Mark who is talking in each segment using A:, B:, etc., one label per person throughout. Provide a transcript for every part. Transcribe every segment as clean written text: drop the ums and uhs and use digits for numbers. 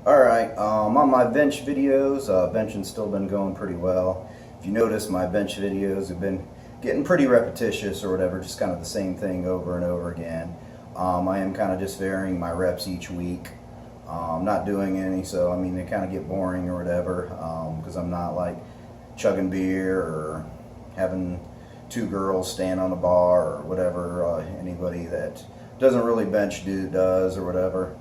A: Alright, on my bench videos, benching's still been going pretty well. If you notice, my bench videos have been getting pretty repetitious or whatever, just kind of the same thing over and over again. I am kind of just varying my reps each week. Not doing any, so I mean they kind of get boring or whatever, because I'm not like chugging beer or having two girls stand on the bar or whatever anybody that doesn't really bench does or whatever.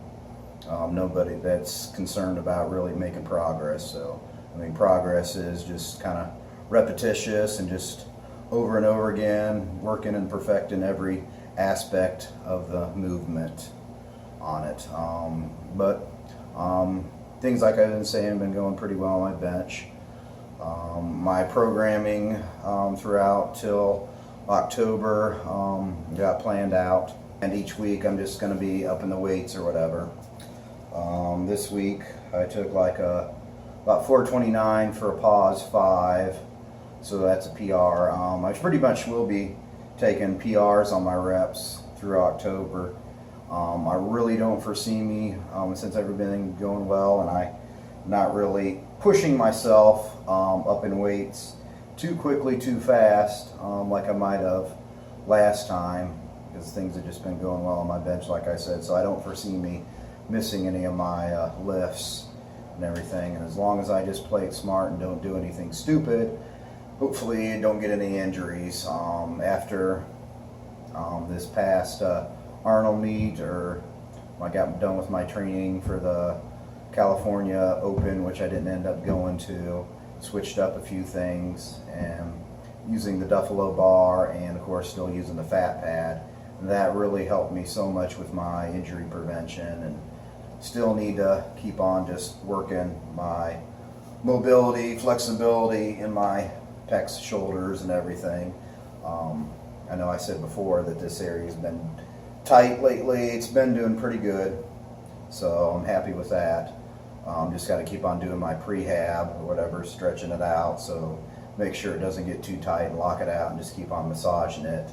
A: Nobody that's concerned about really making progress. So, I mean, progress is just kind of repetitious and just over and over again, working and perfecting every aspect of the movement on it. Things like I've been saying have been going pretty well on my bench. My programming throughout till October got planned out, and each week I'm just going to be upping the weights or whatever. This week I took like about 429 for a pause 5, so that's a PR. I pretty much will be taking PRs on my reps through October. I really don't foresee me, since everything going well and I'm not really pushing myself up in weights too quickly, too fast, like I might have last time, because things have just been going well on my bench, like I said, so I don't foresee me missing any of my lifts and everything. And as long as I just play it smart and don't do anything stupid, hopefully don't get any injuries. After this past Arnold meet, or I got done with my training for the California Open, which I didn't end up going to, switched up a few things and using the Duffalo bar and of course still using the fat pad. And that really helped me so much with my injury prevention, and still need to keep on just working my mobility, flexibility in my pecs, shoulders, and everything. I know I said before that this area has been tight lately. It's been doing pretty good, so I'm happy with that. Just got to keep on doing my prehab or whatever, stretching it out, so make sure it doesn't get too tight and lock it out, and just keep on massaging it.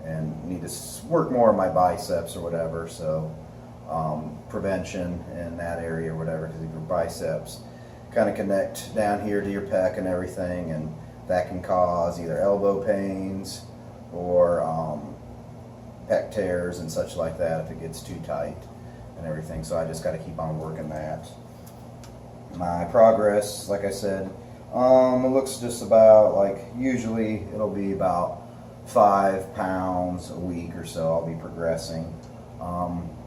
A: And need to work more of my biceps or whatever, so prevention in that area or whatever, because your biceps kind of connect down here to your pec and everything, and that can cause either elbow pains or pec tears and such like that if it gets too tight and everything. So I just got to keep on working that. My progress, like I said, it looks just about like, usually it'll be about 5 pounds a week or so I'll be progressing.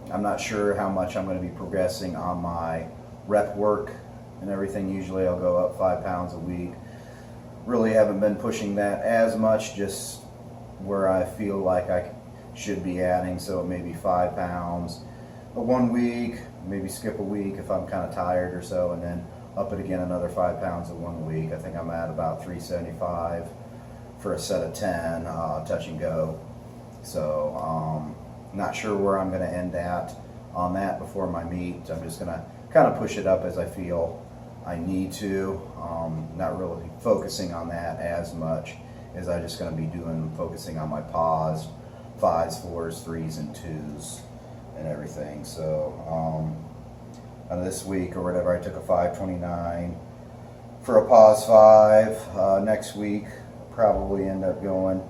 A: I'm not sure how much I'm going to be progressing on my rep work and everything. Usually I'll go up 5 pounds a week. Really haven't been pushing that as much, just where I feel like I should be adding, so it may be 5 pounds one week, maybe skip a week if I'm kind of tired or so, and then up it again another 5 pounds in 1 week. I think I'm at about 375 for a set of 10 touch and go. So not sure where I'm going to end at on that before my meet. I'm just going to kind of push it up as I feel I need to. Not really focusing on that as much as I'm just going to be focusing on my pause 5s, 4s, 3s, and 2s and everything. So this week or whatever, I took a 529 for a pause 5. Next week probably end up going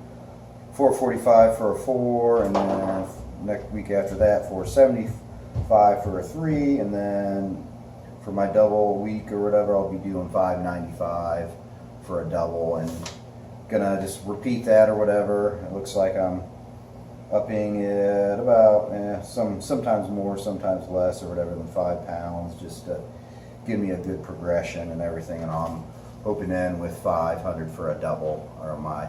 A: 445 for a 4, and then next week after that 475 for a 3, and then for my double week or whatever I'll be doing 595 for a double, and gonna just repeat that or whatever. It looks like I'm upping it about sometimes more, sometimes less or whatever than 5 pounds, just to give me a good progression and everything. And I'm hoping to end with 500 for a double, or my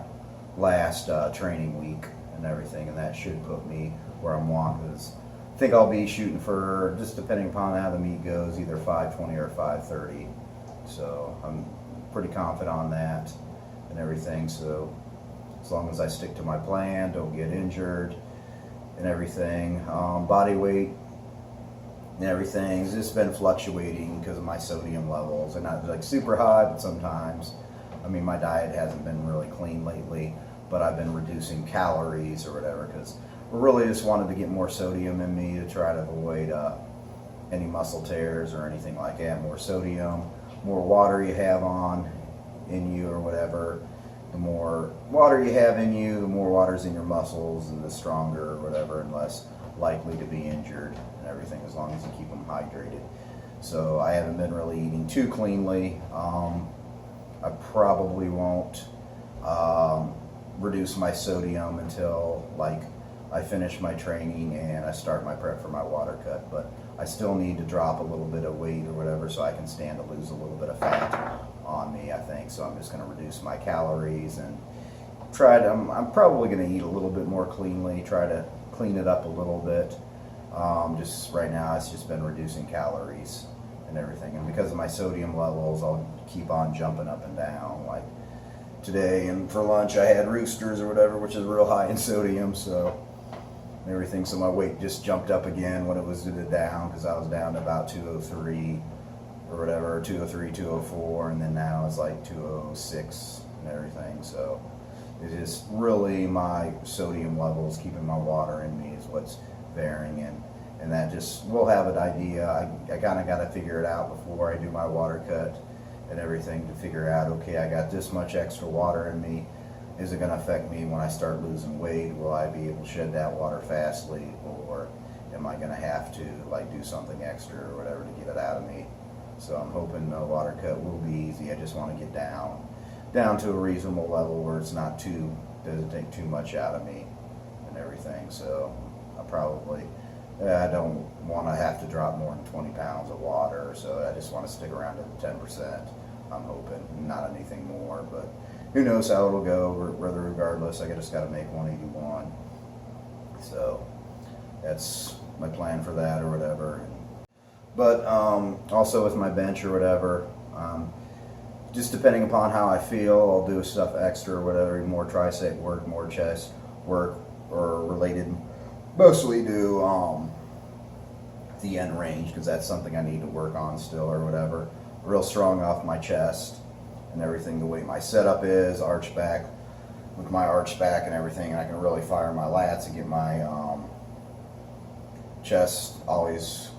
A: last training week and everything, and that should put me where I'm wanting. I think I'll be shooting for, just depending upon how the meet goes, either 520 or 530. So I'm pretty confident on that and everything. So as long as I stick to my plan, don't get injured and everything. Body weight and everything has just been fluctuating because of my sodium levels, and not like super high, but sometimes. I mean, my diet hasn't been really clean lately, but I've been reducing calories or whatever, because I really just wanted to get more sodium in me to try to avoid any muscle tears or anything like that. More sodium, more water you have in you or whatever, the more water you have in you, the more water's in your muscles, and the stronger or whatever, and less likely to be injured and everything, as long as you keep them hydrated. So I haven't been really eating too cleanly. I probably won't reduce my sodium until like I finish my training and I start my prep for my water cut, but I still need to drop a little bit of weight or whatever so I can stand to lose a little bit of fat on me, I think. So I'm just going to reduce my calories and try to, I'm probably going to eat a little bit more cleanly, try to clean it up a little bit. Just right now it's just been reducing calories and everything, and because of my sodium levels I'll keep on jumping up and down. Like today and for lunch I had roosters or whatever, which is real high in sodium, so everything, so my weight just jumped up again when it was down, because I was down to about 203 or whatever, 203, 204, and then now it's like 206 and everything. So it is really my sodium levels, keeping my water in me, is what's varying, and that just, we'll have an idea. I kind of got to figure it out before I do my water cut and everything, to figure out, okay, I got this much extra water in me. Is it going to affect me when I start losing weight? Will I be able to shed that water fastly, or am I going to have to like do something extra or whatever to get it out of me? So I'm hoping the water cut will be easy. I just want to get down to a reasonable level where it's not too, doesn't take too much out of me and everything. So I don't want to have to drop more than 20 pounds of water, so I just want to stick around at 10%. I'm hoping, not anything more, but who knows how it'll go. Regardless, I just got to make 181. So that's my plan for that or whatever. But also with my bench or whatever, just depending upon how I feel, I'll do stuff extra or whatever, more tricep work, more chest work, or related mostly to the end range, because that's something I need to work on still or whatever. Real strong off my chest and everything, the way my setup is, arch back, with my arch back and everything, and I can really fire my lats and get my chest always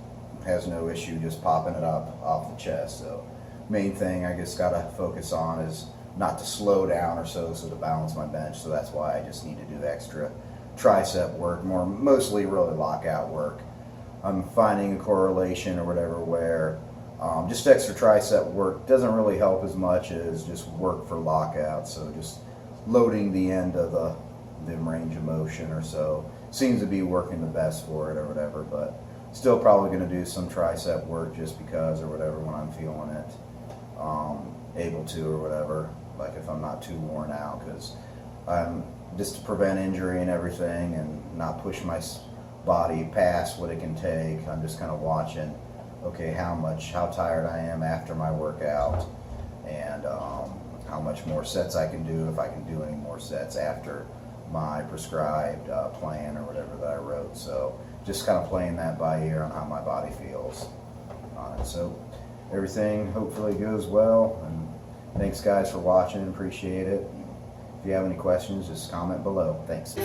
A: has no issue just popping it up off the chest. So main thing I just got to focus on is not to slow down or so to balance my bench. So that's why I just need to do extra tricep work, mostly really lockout work. I'm finding a correlation or whatever where just extra tricep work doesn't really help as much as just work for lockout. So just loading the end of the range of motion or so seems to be working the best for it or whatever, but still probably going to do some tricep work just because or whatever when I'm feeling it, able to or whatever, like if I'm not too worn out, because I'm just to prevent injury and everything and not push my body past what it can take. I'm just kind of watching, okay, how tired I am after my workout, and how much more sets I can do, if I can do any more sets after my prescribed plan or whatever that I wrote. So just kind of playing that by ear on how my body feels on it. So everything hopefully goes well, and thanks guys for watching, appreciate it. If you have any questions, just comment below. Thanks.